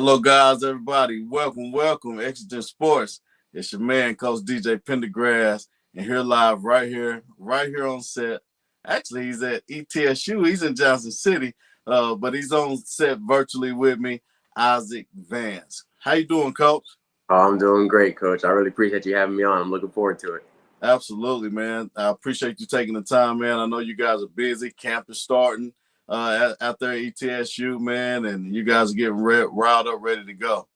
Hello, guys, everybody. Welcome. Exigent Sports. It's your man, Coach DJ Pendergrass, and here live right here on set. Actually, he's at ETSU. He's in Johnson City, but he's on set virtually with me, Isaac Vance. How you doing, Coach? Oh, I'm doing great, Coach. I really appreciate you having me on. I'm looking forward to it. Absolutely, man. I appreciate you taking the time, man. I know you guys are busy. Camp is starting out there at ETSU, man, and you guys are getting riled up, ready to go.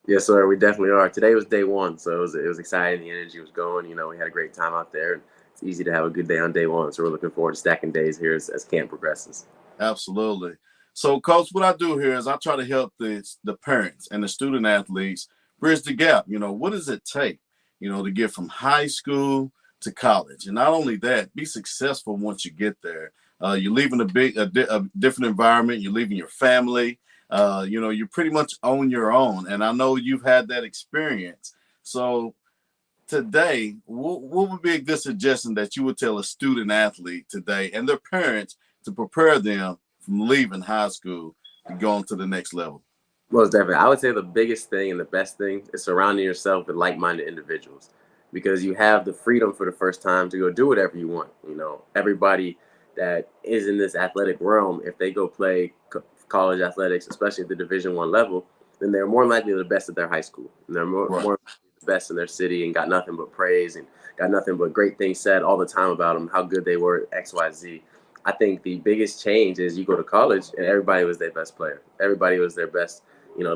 Yes, sir. We definitely are. Today was day one, so it was exciting. The energy was going. We had a great time out there. And it's easy to have a good day on day one, so we're looking forward to stacking days here as camp progresses. Absolutely. So, Coach, what I do here is I try to help the parents and the student athletes bridge the gap. What does it take, to get from high school to college? And not only that, be successful once you get there. You're leaving a different environment. You're leaving your family. You're pretty much on your own. And I know you've had that experience. So today, what would be a good suggestion that you would tell a student athlete today and their parents to prepare them from leaving high school to going to the next level? Most definitely. I would say the biggest thing and the best thing is surrounding yourself with like-minded individuals, because you have the freedom for the first time to go do whatever you want. Everybody that is in this athletic realm, if they go play college athletics, especially at the Division I level, then they're more likely the best at their high school. And they're more the best in their city and got nothing but praise and got nothing but great things said all the time about them, how good they were at XYZ. I think the biggest change is you go to college and everybody was their best player. Everybody was their best,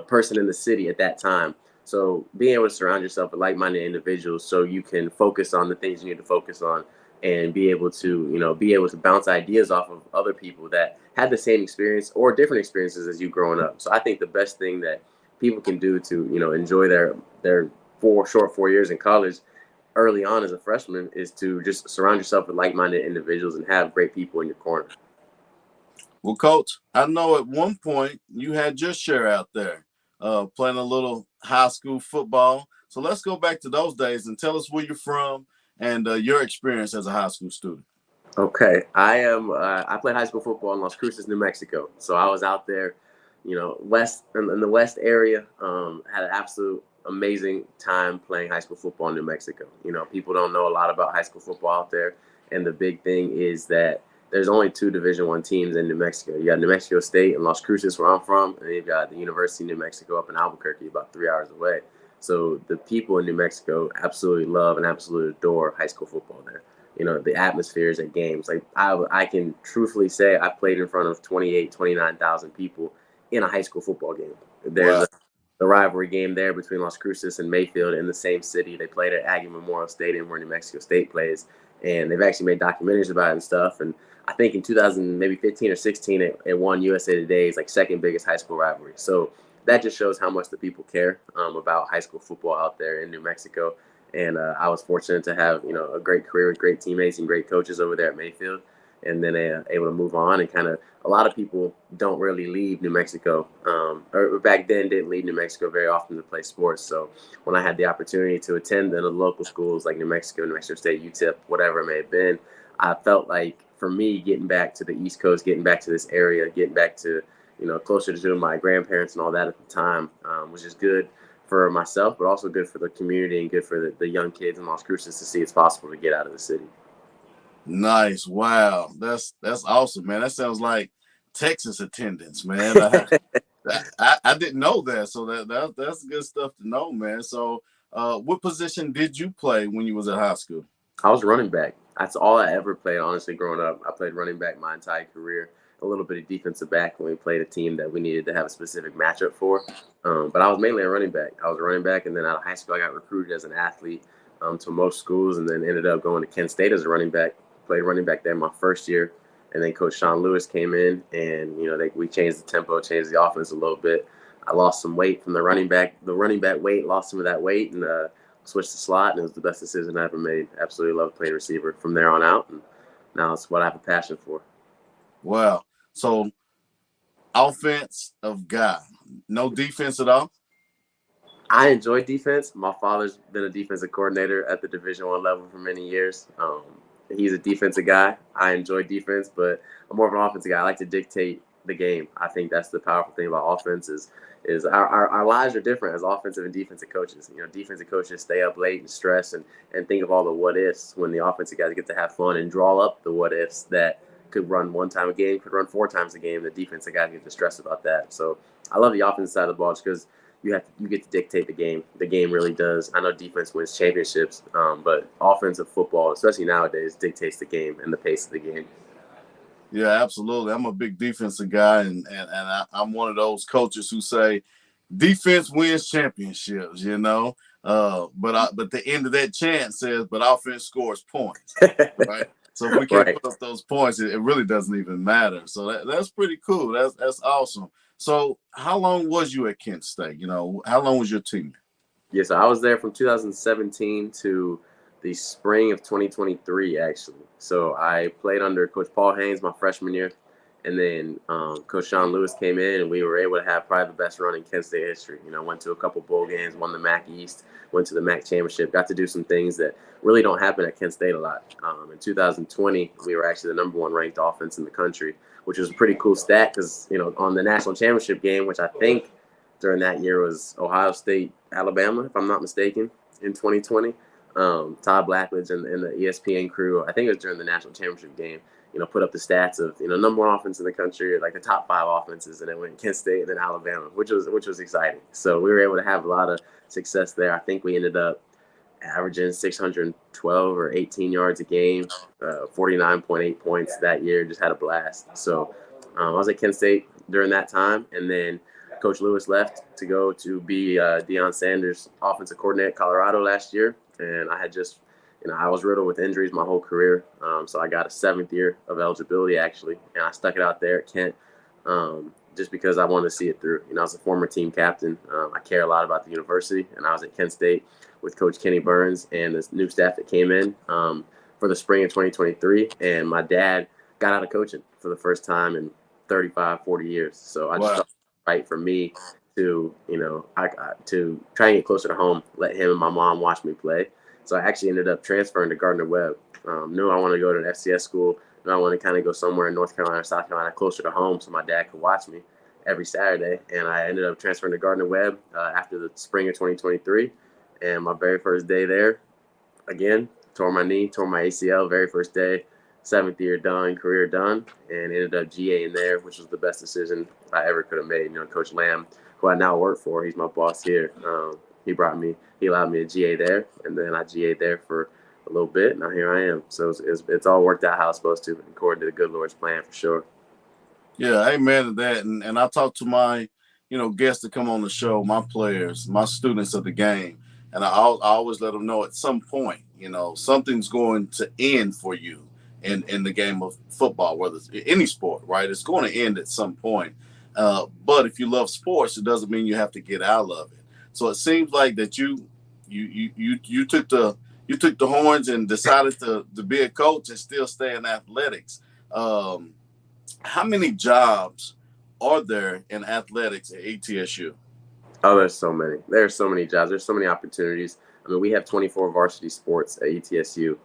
person in the city at that time. So being able to surround yourself with like-minded individuals so you can focus on the things you need to focus on and be able to bounce ideas off of other people that had the same experience or different experiences as you growing up. So I think the best thing that people can do to, enjoy their 4 years in college early on as a freshman is to just surround yourself with like-minded individuals and have great people in your corner. Well, Coach, I know at one point you had your share out there playing a little high school football. So let's go back to those days and tell us where you're from and your experience as a high school student. Okay, I played high school football in Las Cruces, New Mexico. So I was out there, west in the west area. Had an absolute amazing time playing high school football in New Mexico. People don't know a lot about high school football out there, and the big thing is that there's only 2 Division I teams in New Mexico. You got New Mexico State and Las Cruces, where I'm from, and then you've got the University of New Mexico up in Albuquerque, about 3 hours away. So the people in New Mexico absolutely love and absolutely adore high school football there. The atmospheres at games. Like I can truthfully say I played in front of 29,000 people in a high school football game. There's the rivalry game there between Las Cruces and Mayfield in the same city. They played at Aggie Memorial Stadium where New Mexico State plays, and they've actually made documentaries about it and stuff. And I think in 2015 or 16, it won USA Today's second biggest high school rivalry. So that just shows how much the people care about high school football out there in New Mexico. And I was fortunate to have, a great career with great teammates and great coaches over there at Mayfield. And then able to move on and a lot of people don't really leave New Mexico, or back then didn't leave New Mexico very often to play sports. So when I had the opportunity to attend in the local schools like New Mexico State, UTEP, whatever it may have been, I felt like for me, getting back to the East Coast, getting back to this area, getting back to, closer to my grandparents and all that at the time was just good for myself, but also good for the community and good for the young kids in Las Cruces to see it's possible to get out of the city. Nice. Wow. That's awesome, man. That sounds like Texas attendance, man. I didn't know that. So that's good stuff to know, man. So what position did you play when you was at high school? I was running back. That's all I ever played, honestly, growing up. I played running back my entire career, a little bit of defensive back when we played a team that we needed to have a specific matchup for. But I was mainly a running back. I was a running back, and then out of high school, I got recruited as an athlete to most schools, and then ended up going to Kent State as a running back. Played running back there my first year, and then Coach Sean Lewis came in, and we changed the tempo, changed the offense a little bit. I lost some weight from the running back weight, lost some of that weight, and switched to slot, and it was the best decision I ever made. Absolutely loved playing receiver from there on out, and now it's what I have a passion for. Wow. So offense of God, no defense at all? I enjoy defense. My father's been a defensive coordinator at the Division I level for many years. He's a defensive guy. I enjoy defense, but I'm more of an offensive guy. I like to dictate the game. I think that's the powerful thing about offense is our lives are different as offensive and defensive coaches. Defensive coaches stay up late and stress and think of all the what ifs, when the offensive guys get to have fun and draw up the what ifs that could run one time a game, could run 4 times a game. The defensive guys get to stress about that. So I love the offensive side of the ball just because you get to dictate the game. The game really does. I know defense wins championships, but offensive football, especially nowadays, dictates the game and the pace of the game. Yeah, absolutely. I'm a big defensive guy, and I'm one of those coaches who say defense wins championships. But the end of that chant says, but offense scores points, right? So if we can't Right. put up those points, it really doesn't even matter. So that's pretty cool. That's awesome. So how long was you at Kent State? How long was your tenure? Yeah, so I was there from 2017 to the spring of 2023, actually. So I played under Coach Paul Haynes my freshman year, and then Coach Sean Lewis came in, and we were able to have probably the best run in Kent State history. Went to a couple bowl games, won the MAC East, went to the MAC Championship, got to do some things that really don't happen at Kent State a lot. In 2020, we were actually the #1 ranked offense in the country, which was a pretty cool stat because, on the national championship game, which I think during that year was Ohio State, Alabama, if I'm not mistaken, in 2020. Todd Blackledge and the ESPN crew, I think it was during the national championship game, put up the stats of, #1 offense in the country, like the top 5 offenses, and it went Kent State and then Alabama, which was exciting. So we were able to have a lot of success there. I think we ended up averaging 612 or 18 yards a game, 49.8 points that year. Just had a blast. So I was at Kent State during that time, and then Coach Lewis left to go to be Deion Sanders' offensive coordinator at Colorado last year, and I had just, I was riddled with injuries my whole career, so I got a 7th year of eligibility actually, and I stuck it out there at Kent just because I wanted to see it through. I was a former team captain. I care a lot about the university, and I was at Kent State with Coach Kenny Burns and this new staff that came in for the spring of 2023, and my dad got out of coaching for the first time in 35, 40 years. So I just thought it was right for me to, to try and get closer to home, let him and my mom watch me play. So I actually ended up transferring to Gardner Webb. Knew I wanted to go to an FCS school. Knew I wanted to kind of go somewhere in North Carolina or South Carolina closer to home so my dad could watch me every Saturday. And I ended up transferring to Gardner Webb after the spring of 2023. And my very first day there, again, tore my knee, tore my ACL, very first day, 7th year done, career done, and ended up GA in there, which was the best decision I ever could have made. Coach Lamb, who I now work for, he's my boss here. He allowed me to GA there, and then I GA'd there for a little bit, and now here I am. So it's all worked out how it's supposed to, according to the good Lord's plan, for sure. Yeah, amen to that. And I talk to my, guests that come on the show, my players, my students of the game, and I always let them know at some point, something's going to end for you in the game of football, whether it's any sport, right? It's going to end at some point. But if you love sports, it doesn't mean you have to get out of it. So it seems like that you took the horns and decided to be a coach and still stay in athletics. How many jobs are there in athletics at ETSU? Oh, there's so many. There's so many jobs. There's so many opportunities. I mean, we have 24 varsity sports at ETSU.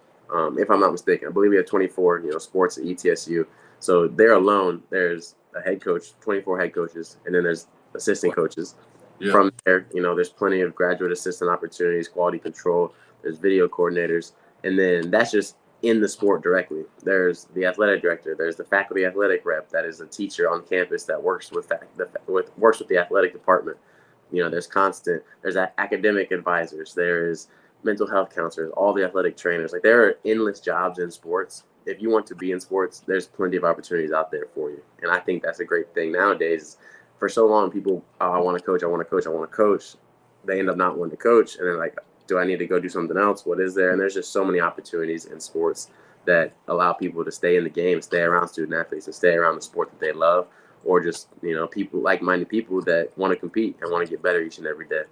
If I'm not mistaken, I believe we have 24, sports at ETSU. So there alone, there's a head coach, 24 head coaches, and then there's assistant coaches. Yeah. From there, there's plenty of graduate assistant opportunities, quality control. There's video coordinators, and then that's just in the sport directly. There's the athletic director. There's the faculty athletic rep. That is a teacher on campus that works with the athletic department. There's academic advisors. There's mental health counselors, all the athletic trainers. Like, there are endless jobs in sports. If you want to be in sports, there's plenty of opportunities out there for you. And I think that's a great thing nowadays. For so long, people, I want to coach, I want to coach, I want to coach. They end up not wanting to coach. And they're like, do I need to go do something else? What is there? And there's just so many opportunities in sports that allow people to stay in the game, stay around student athletes, and stay around the sport that they love, or just, people, like-minded people that want to compete and want to get better each and every day.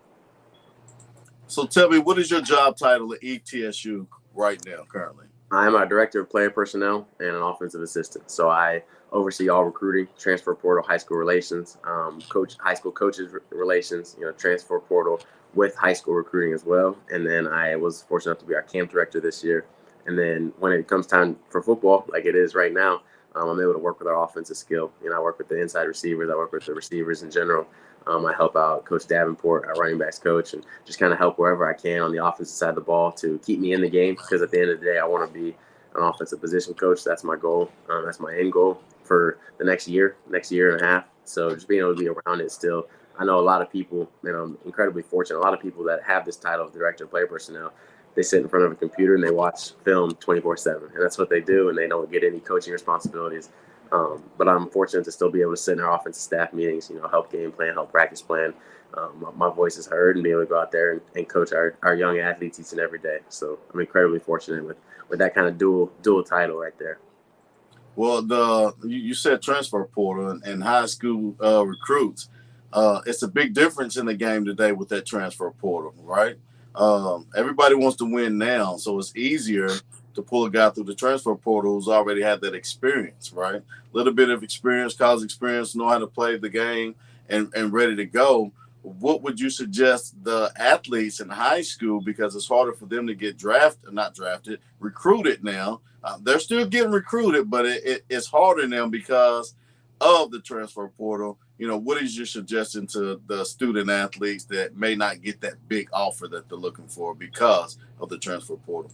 So tell me, what is your job title at ETSU right now, currently? I'm a director of player personnel and an offensive assistant. So I oversee all recruiting, transfer portal, high school relations, high school coaches relations, transfer portal with high school recruiting as well. And then I was fortunate enough to be our camp director this year. And then when it comes time for football, like it is right now, I'm able to work with our offensive skill. I work with the inside receivers. I work with the receivers in general. I help out Coach Davenport, our running backs coach, and just kind of help wherever I can on the offensive side of the ball to keep me in the game. Because at the end of the day, I want to be an offensive position coach. That's my goal. That's my end goal for the next year and a half. So just being able to be around it still. I know a lot of people, and I'm incredibly fortunate, a lot of people that have this title of director of player personnel, they sit in front of a computer and they watch film 24/7, and that's what they do, and they don't get any coaching responsibilities. But I'm fortunate to still be able to sit in our offensive staff meetings, help game plan, help practice plan. My voice is heard, and be able to go out there and coach our young athletes each and every day. So I'm incredibly fortunate with that kind of dual title right there. Well, you said transfer portal and high school recruits. It's a big difference in the game today with that transfer portal, right? Everybody wants to win now, so it's easier to pull a guy through the transfer portal who's already had that experience, right? A little bit of experience, college experience, know how to play the game, and ready to go. What would you suggest the athletes in high school, because it's harder for them to get recruited now? They're still getting recruited, but it's harder now because of the transfer portal. What is your suggestion to the student athletes that may not get that big offer that they're looking for because of the transfer portal?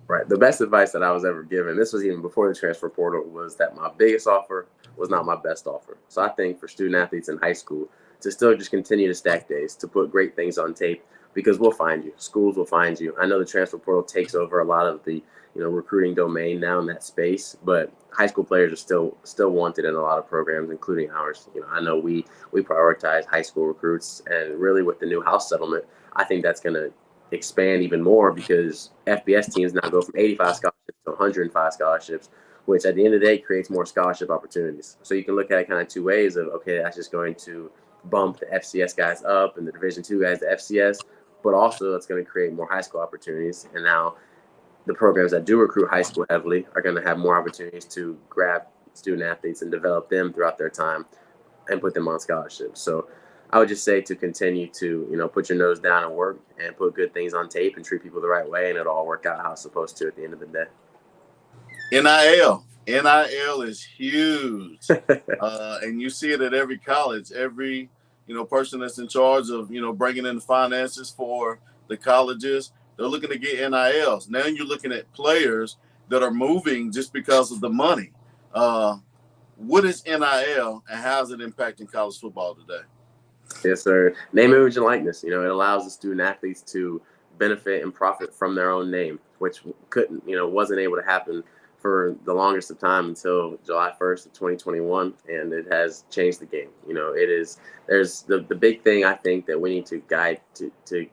Right. The best advice that I was ever given, this was even before the transfer portal, was that my biggest offer was not my best offer. So I think for student athletes in high school to still just continue to stack days, to put great things on tape, because we'll find you. Schools will find you. I know the transfer portal takes over a lot of the recruiting domain now in that space, but high school players are still wanted in a lot of programs, including ours. I know we prioritize high school recruits, and really with the new house settlement, I think that's going to expand even more, because FBS teams now go from 85 scholarships to 105 scholarships, which at the end of the day creates more scholarship opportunities. So you can look at it kind of two ways of, okay, that's just going to bump the FCS guys up and the Division II guys to FCS, but also it's going to create more high school opportunities. And now the programs that do recruit high school heavily are going to have more opportunities to grab student athletes and develop them throughout their time and put them on scholarships. So I would just say to continue to, put your nose down and work and put good things on tape and treat people the right way, and it'll all work out how it's supposed to at the end of the day. NIL is huge. And you see it at every college. Every, person that's in charge of, bringing in the finances for the colleges, they're looking to get NILs. Now you're looking at players that are moving just because of the money. What is NIL, and how is it impacting college football today? Yes, sir. Name, image, and likeness. It allows the student athletes to benefit and profit from their own name, which wasn't able to happen for the longest of time until July 1st of 2021, and it has changed the game. There's the big thing I think that we need to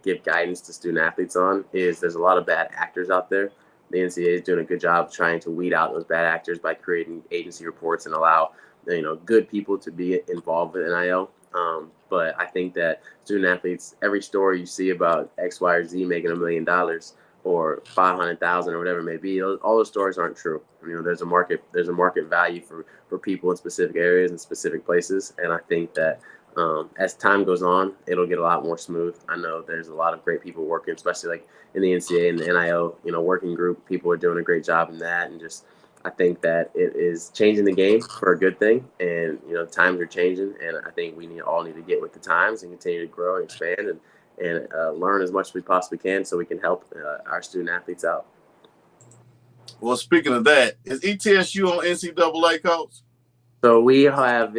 give guidance to student athletes on is there's a lot of bad actors out there. The NCAA is doing a good job trying to weed out those bad actors by creating agency reports and allow good people to be involved with NIL. But I think that student athletes, every story you see about X, Y, or Z making $1 million or 500,000 or whatever it may be, all those stories aren't true. There's a market value for people in specific areas and specific places, and I think that as time goes on, it'll get a lot more smooth. I know there's a lot of great people working, especially like in the NCAA and the NIL, working group. People are doing a great job in that, and just I think that it is changing the game for a good thing, and times are changing, and I think we all need to get with the times and continue to grow and expand and learn as much as we possibly can so we can help our student athletes out. Well, speaking of that, is ETSU on NCAA, Coach? So we have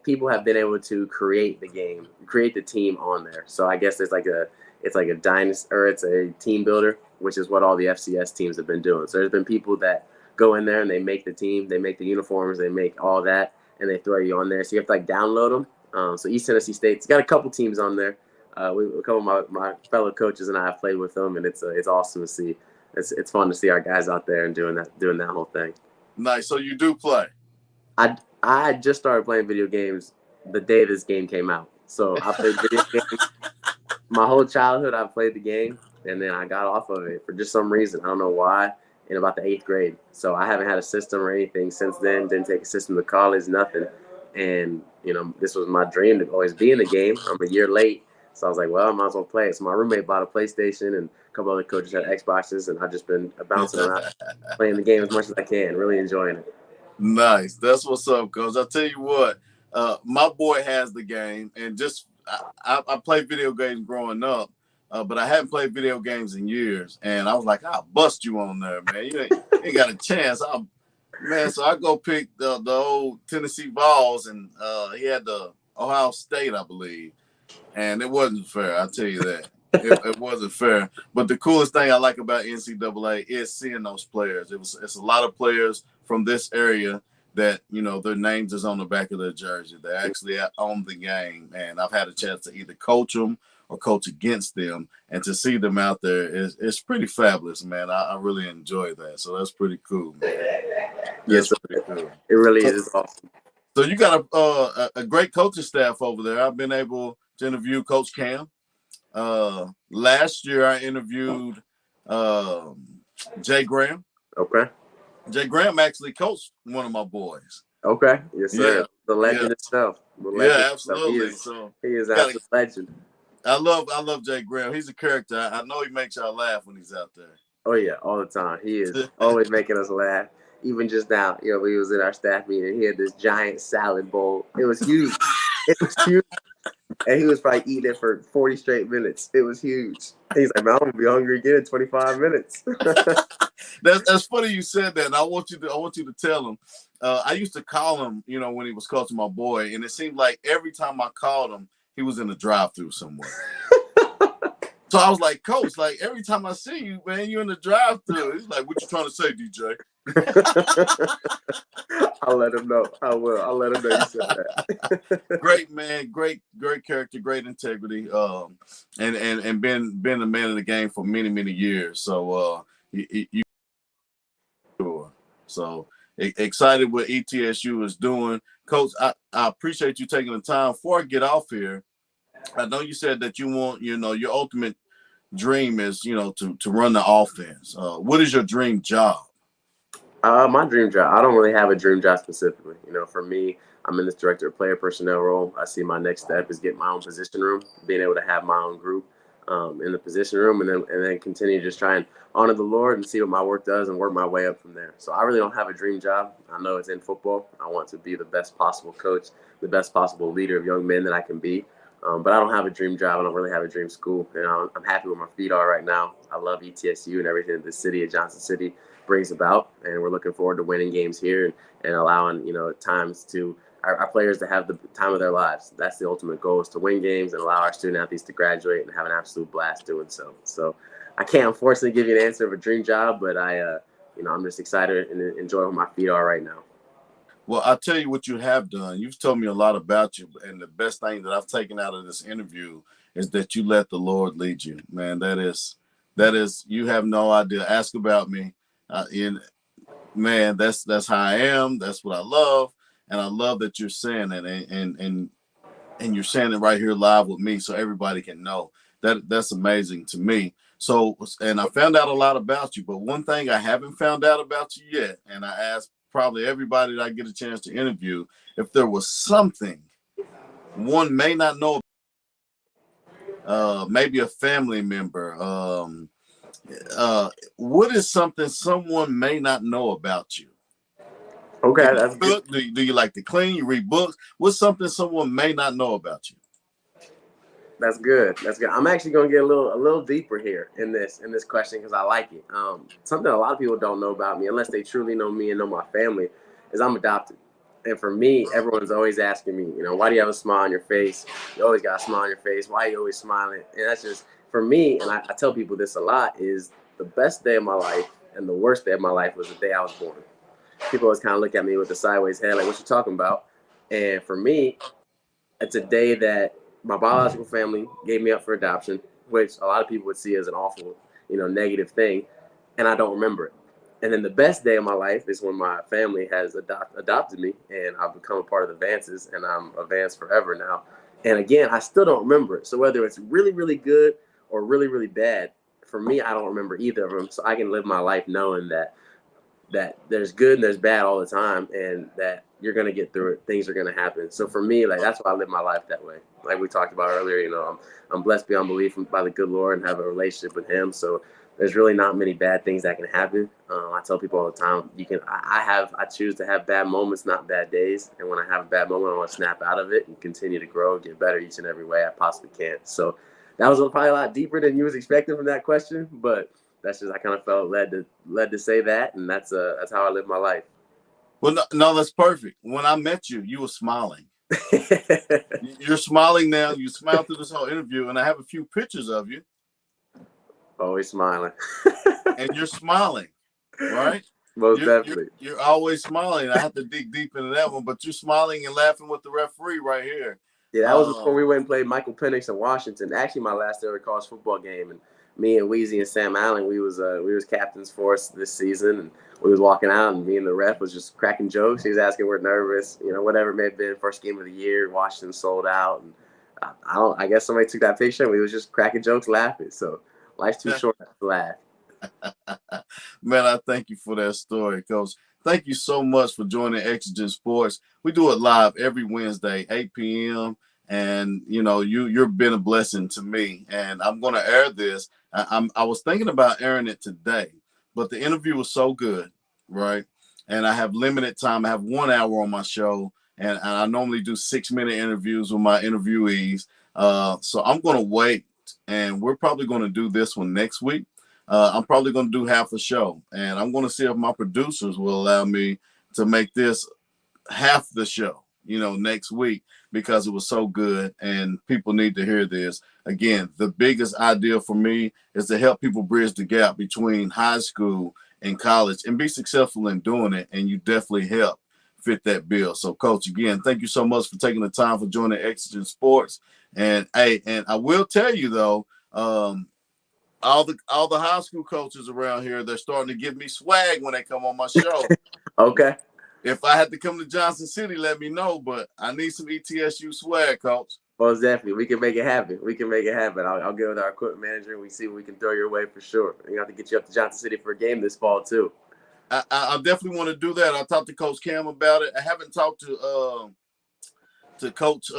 people have been able to create the team on there. So I guess it's like a dynasty, or it's a team builder, which is what all the FCS teams have been doing. So there's been people that go in there and they make the team, they make the uniforms, they make all that, and they throw you on there. So you have to download them. So East Tennessee State's got a couple teams on there. A couple of my fellow coaches and I have played with them, and it's awesome to see. It's fun to see our guys out there and doing that whole thing. Nice. So you do play? I just started playing video games the day this game came out. So I played video games my whole childhood. I played the game, and then I got off of it for just some reason. I don't know why. In about the 8th grade. So I haven't had a system or anything since then. Didn't take a system to college, nothing. And, this was my dream to always be in the game. I'm a year late. So I was like, well, I might as well play it. So my roommate bought a PlayStation, and a couple other coaches had Xboxes, and I've just been bouncing around, playing the game as much as I can, really enjoying it. Nice. That's what's up, Coach. I tell you what, my boy has the game, and just I played video games growing up, but I haven't played video games in years. And I was like, I'll bust you on there, man. You ain't got a chance. Man. So I go pick the old Tennessee Vols, and he had the Ohio State, I believe, and it wasn't fair. I tell you that. It wasn't fair. But the coolest thing I like about NCAA is seeing those players. It's a lot of players from this area that their names is on the back of their jersey. They're actually on the game, and I've had a chance to either coach them or coach against them, and to see them out there is pretty fabulous, man. I really enjoy that. So that's pretty cool, man. Yes, That's sir. pretty cool. It really So, is. It's awesome. so you got a great coaching staff over there. I've been able to interview Coach Cam. Last year I interviewed Jay Graham. Okay. Jay Graham actually coached one of my boys. Okay. Yes, sir. Yeah, The yeah, legend itself. The legend yeah, itself. absolutely. So He is got absolute legend. I love Jay Graham. He's a character. I know he makes y'all laugh when he's out there. Oh yeah, all the time. He is always making us laugh. Even just now, we was in our staff meeting. He had this giant salad bowl. It was huge. It was huge. And he was probably eating it for 40 straight minutes. It was huge. He's like, man, I'm gonna be hungry again in 25 minutes. That's funny you said that. And I want you to tell him. I used to call him, when he was coaching my boy, and it seemed like every time I called him, he was in a drive-through somewhere. So I was like, Coach, like every time I see you, man, you're in the drive-through. He's like, what you trying to say, DJ? I'll let him know. I will. I'll let him know you said that. Great man, great character, great integrity, and been a man in the game for many years. So you sure. So excited what ETSU is doing, Coach. I appreciate you taking the time. Before I get off here, I know you said that you want, your ultimate dream is, to run the offense. What is your dream job? My dream job. I don't really have a dream job specifically. For me, I'm in this director of player personnel role. I see my next step is getting my own position room, being able to have my own group in the position room, and then continue to just try and honor the Lord and see what my work does and work my way up from there. So I really don't have a dream job. I know it's in football. I want to be the best possible coach, the best possible leader of young men that I can be. But I don't have a dream job. I don't really have a dream school. I'm happy where my feet are right now. I love ETSU and everything that the city of Johnson City brings about, and we're looking forward to winning games here and allowing times to our players to have the time of their lives. That's the ultimate goal, is to win games and allow our student athletes to graduate and have an absolute blast doing so. So I can't unfortunately give you an answer of a dream job, but I'm just excited and enjoy where my feet are right now. Well, I'll tell you what you have done. You've told me a lot about you, and the best thing that I've taken out of this interview is that you let the Lord lead you, man. That is, you have no idea. Ask about me, man. That's how I am. That's what I love, and I love that you're saying it, and you're saying it right here live with me, so everybody can know that. That's amazing to me. So, and I found out a lot about you, but one thing I haven't found out about you yet, and I asked probably everybody that I get a chance to interview, if there was something one may not know, maybe a family member, what is something someone may not know about you? Okay, that's good. Do you like to clean? You read books? What's something someone may not know about you? That's good. That's good. I'm actually going to get a little deeper here in this question because I like it. Something a lot of people don't know about me, unless they truly know me and know my family, is I'm adopted. And for me, everyone's always asking me, why do you have a smile on your face? You always got a smile on your face. Why are you always smiling? And that's just, for me, and I tell people this a lot, is the best day of my life and the worst day of my life was the day I was born. People always kind of look at me with a sideways head, like, what you talking about? And for me, it's a day that my biological family gave me up for adoption, which a lot of people would see as an awful, negative thing, and I don't remember it. And then the best day of my life is when my family has adopted me, and I've become a part of the Vances, and I'm a Vance forever now. And again, I still don't remember it. So whether it's really, really good or really, really bad, for me, I don't remember either of them. So I can live my life knowing that there's good and there's bad all the time, and that you're going to get through it. Things are going to happen. So for me, like, that's why I live my life that way. Like we talked about earlier, I'm blessed beyond belief by the good Lord and have a relationship with him. So there's really not many bad things that can happen. I tell people all the time, I choose to have bad moments, not bad days. And when I have a bad moment, I want to snap out of it and continue to grow, get better each and every way I possibly can. So that was probably a lot deeper than you was expecting from that question, but that's just, I kind of felt led to say that, and that's how I live my life. Well, no, that's perfect. When I met you, you were smiling. You're smiling now. You smiled through this whole interview, and I have a few pictures of you. Always smiling. And you're smiling, right? Most definitely. You're always smiling. I have to dig deep into that one, but you're smiling and laughing with the referee right here. Yeah, that was before we went and played Michael Penix in Washington. Actually, my last ever college football game, and me and Weezy and Sam Allen, we was captains for us this season, and we was walking out, and me and the ref was just cracking jokes. He was asking, we're nervous, whatever it may have been. First game of the year, Washington sold out, and I guess somebody took that picture, and we was just cracking jokes, laughing. So life's too short to laugh. Man, I thank you for that story, Coach. Thank you so much for joining Exigent Sports. We do it live every Wednesday, 8 p.m. And you've been a blessing to me. And I'm going to air this. I was thinking about airing it today, but the interview was so good, right? And I have limited time. I have 1 hour on my show, and I normally do 6-minute interviews with my interviewees. So I'm going to wait, and we're probably going to do this one next week. I'm probably going to do half a show, and I'm going to see if my producers will allow me to make this half the show, next week, because it was so good and people need to hear this. Again, the biggest idea for me is to help people bridge the gap between high school and college and be successful in doing it. And you definitely help fit that bill. So, Coach, again, thank you so much for taking the time for joining Exigent Sports. And I will tell you though, all the high school coaches around here, they're starting to give me swag when they come on my show. Okay. If I had to come to Johnson City, let me know. But I need some ETSU swag, Coach. Most definitely. We can make it happen. I'll get with our equipment manager and we see what we can throw your way for sure. We have to get you up to Johnson City for a game this fall too. I definitely want to do that. I talked to Coach Cam about it. I haven't talked to Coach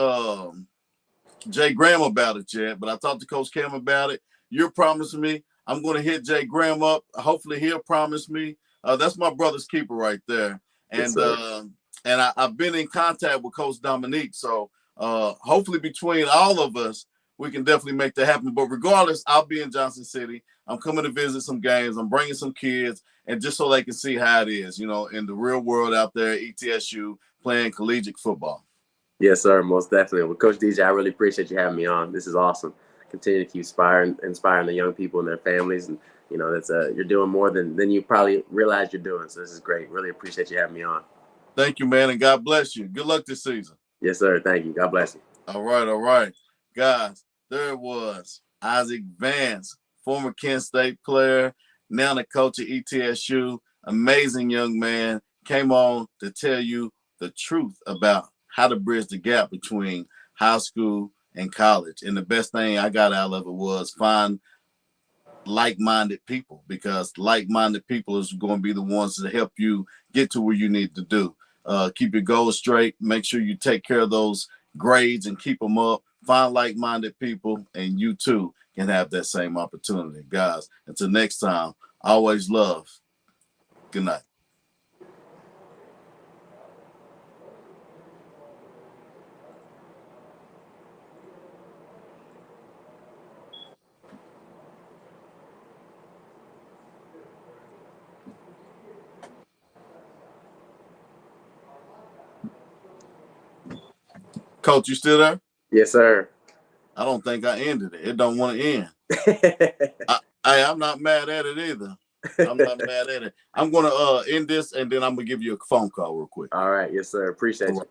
Jay Graham about it yet, but I talked to Coach Cam about it. You're promising me. I'm going to hit Jay Graham up. Hopefully he'll promise me. That's my brother's keeper right there. And yes, I've been in contact with Coach Dominique. So hopefully between all of us, we can definitely make that happen. But regardless, I'll be in Johnson City. I'm coming to visit some games. I'm bringing some kids, and just so they can see how it is, in the real world out there, ETSU playing collegiate football. Yes, sir. Most definitely. Well, Coach DJ, I really appreciate you having me on. This is awesome. Continue to keep inspiring the young people and their families. And, that's you're doing more than you probably realize you're doing. So this is great. Really appreciate you having me on. Thank you, man. And God bless you. Good luck this season. Yes, sir. Thank you. God bless you. All right. Guys, there it was. Isaac Vance, former Kent State player, now the coach at ETSU. Amazing young man. Came on to tell you the truth about how to bridge the gap between high school and college. And the best thing I got out of it was find like-minded people, because like-minded people is going to be the ones to help you get to where you need to do. Keep your goals straight. Make sure you take care of those grades and keep them up. Find like-minded people, and you too can have that same opportunity. Guys, until next time, always love. Good night. Coach, you still there? Yes, sir. I don't think I ended it. It don't want to end. I'm not mad at it either. I'm not mad at it. I'm going to end this, and then I'm going to give you a phone call real quick. All right. Yes, sir. Appreciate you.